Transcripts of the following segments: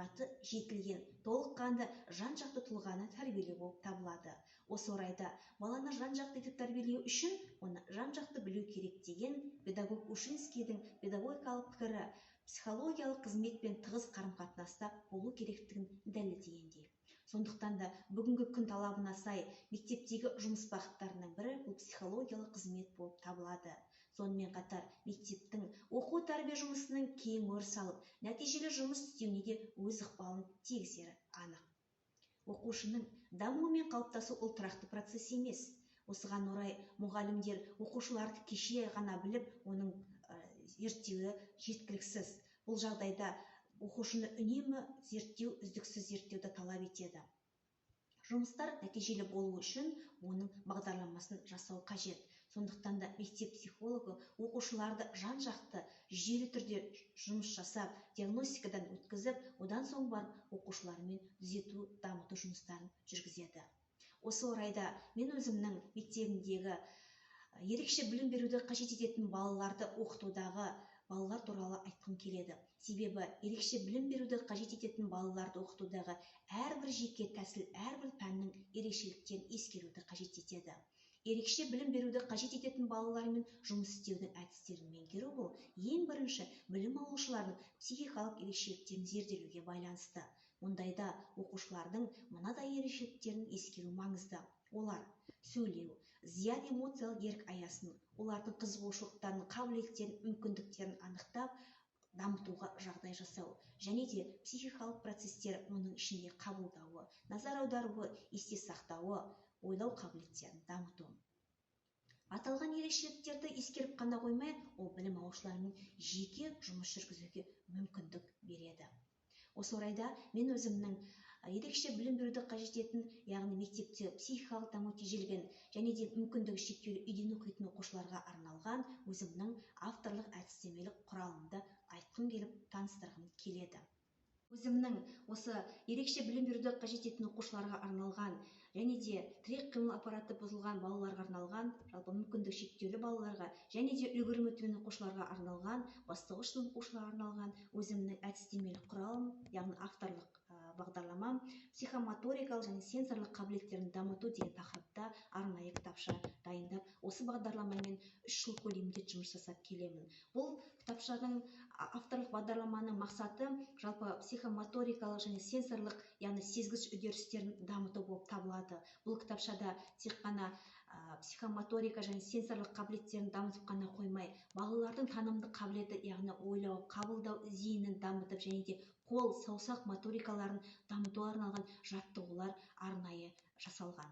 мұраты жетілген, толыққанды жан-жақты тұлғаны тәрбиелеу болып табылады. Осы орайда баланы жан-жақты етіп тәрбиелеу үшін оны жан-жақты білу керек деген педагог Ушинскийдің педагогикалық пікірі психологиялық қызметпен тығыз қарым-қатынаста болу керектігін дәлелдегендей. Сондықтан да бүгінгі күн талабына сай мектептегі жұмыс бағыттарының бірі бұл психологиялық қызмет болып табылады. Сонымен қатар мектептің оқу-тәрбие жұмысының кең өріс алып, нәтижелі жұмыс істеуіне де өз ықпалын тигізері анық. Оқушының дамуы мен қалыптасу ол тұрақты процесс емес. Осыған орай мұғалімдер оқушыларды кеше ғана біліп, оның зерттеуі жеткіліксіз. Бұл жағдайда оқушыны үнемі зерттеу, үздіксіз зерттеуді талап етеді. Жұмыстар нәтижелі болу үшін оның бағдарламасын жасау қажет. Сондықтан да мектеп психологы оқушыларды жан-жақты жүйелі түрде жұмыс жасап, диагностикадан өткізіп, одан соң барып оқушылармен түзету, дамыту жұмыстарын жүргізеді. Осы орайда мен өзімнің мектебімдегі ерекше білім беруді қажет ететін балаларды оқытудағы балалар туралы айтқым келеді. Себебі ерекше білім беруді қажет ететін балаларды оқытудағы әрбір жеке тәсіл, әрбір пәннің ерекшеліктерін ескеруді қажет етеді. Ерекше білім беруді қажет ететін балалармен жұмыс істеудің әдістерін меңгеру бұл ең бірінші білім алушылардың психикалық ерекшеліктерін зерделеуге байланысты. Мұндайда оқушылардың мынадай ерекшеліктерін ескеру маңызды. Олар сөйлеу, зиян эмоциялық ерік аясын, олардың қызығушылықтарын, қабілеттерін, мүмкіндіктерін анықтап, дамытуға жағдай жасау, және де психикалық процестер, оның ішінде қабылдауы, назар аударуы, есте сақтауы, ойлау қабілеттерін дамыту. Аталған ерекшеліктерді ескеріп қана қоймай, ол білім алушылармен жеке жұмыс жүргізуге мүмкіндік береді. Осы орайда мен өзімнің ерекше білім беруді қажет ететін, яғни мектепте психикалық даму тежелген және де мүмкіндігі шектеулі үйден оқитын оқушыларға арналған өзімнің авторлық әдістемелік құралымды айтқым келіп, таныстырғым келеді. Өзімнің осы ерекше білім беруді қажет ететін оқушыларға арналған және де тірек қимыл аппараты бұзылған балаларға арналған, жалпы мүмкіндігі шектеулі балаларға және де үлгерімі төмен оқушыларға арналған, бастауыш сынып оқушыларға арналған өзімнің әдістемелік құралым, яғни авторлық бағдарламам психомоторикалық және сенсорлық қабілеттерін дамыту деген тақырыпта арнайы кітапша дайындап, осы бағдарламамен 3 жыл көлемінде жұмыс жасап келемін. Бұл кітапшаның авторлық бағдарламаның мақсаты жалпы психомоторикалық және сенсорлық, яғни сезгіш үдерістерін дамыту болып табылады. Бұл кітапшада тек қана психомоторика және сенсорлық қабілеттерін дамытып қана қоймай, балалардың танымдық қабілеті, яғни ойлау, қабылдау зейінін дамытып және де қол, саусақ моторикаларын дамытуға арналған жаттығулар арнайы жасалған.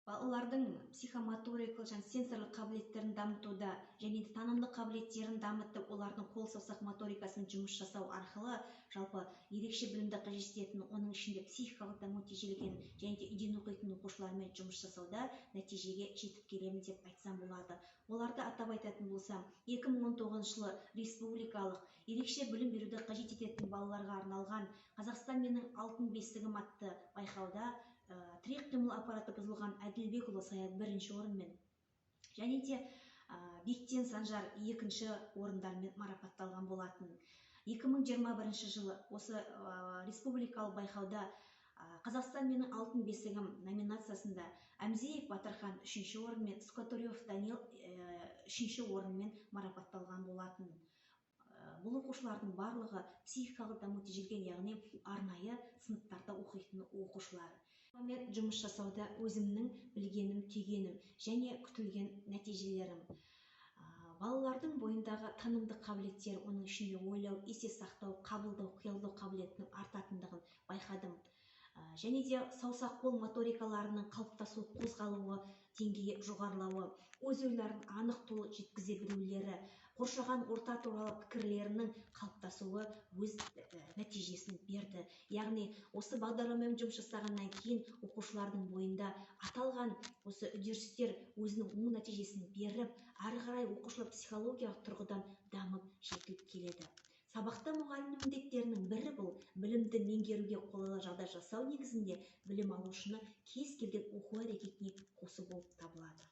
Балалардың психомоторикалық және сенсорлық қабілеттерін дамытуда және де танымдық қабілеттерін дамытып, олардың қол, саусақ моторикасын жұмыс жасау арқылы жалпы ерекше білімді қажет ететін, оның ішінде психикалық даму тежелген және де үйден оқитын оқушылармен жұмыс жасауда нәтижеге жетіп келемін деп айтсам болады. Оларды атап айтатын болсам, 2019 жылы республикалық ерекше білім беруді қажет ететін балаларға арналған Қазақстан менің алтын бесігім атты байқауда тірек қимыл аппараты бұзылған Әділбекұлы Саят 1-ші орынмен және де Бектен Санжар 2-ші орындармен марапатталған болатын. 2021 жылы осы республикалық байқауда Қазақстан менің алтын бесігім номинациясында Әмзеев Батырхан 3-ші орынмен, Скотарев Данил 3-ші орынмен марапатталған болатын. Бұл оқушылардың барлығы психикалық даму тежелген, яғни арнайы сыныптарда оқитын оқушылар. Жұмыс жасауда өзімнің білгенім, түйгенім және күтілген нәтижелерім. Балалардың бойындағы танымдық қабілеттер, оның ішінде ойлау, есте сақтау, қабылдау, қиялдау қабілетінің артатындығын байқадым. Және де саусақ қол моторикаларының қалыптасу, қозғалуы деңгейі жоғарылауы, өз ойларын анық толық жеткізе білулері, қоршаған орта туралы пікірлерінің қалыптасуы өз нәтижесін берді. Яғни осы бағдарламамен жұмыс жасағаннан кейін оқушылардың бойында аталған осы үдерістер өзінің оң нәтижесін беріп, ары қарай оқушылар психологиялық тұрғыдан дамып жетіліп келеді. Сабақта мұғалімнің міндеттерінің бірі бұл білімді меңгеруге қолайлы жағдай жасау негізінде білім алушыны кез келген оқу әрекетіне қосу болып табылады.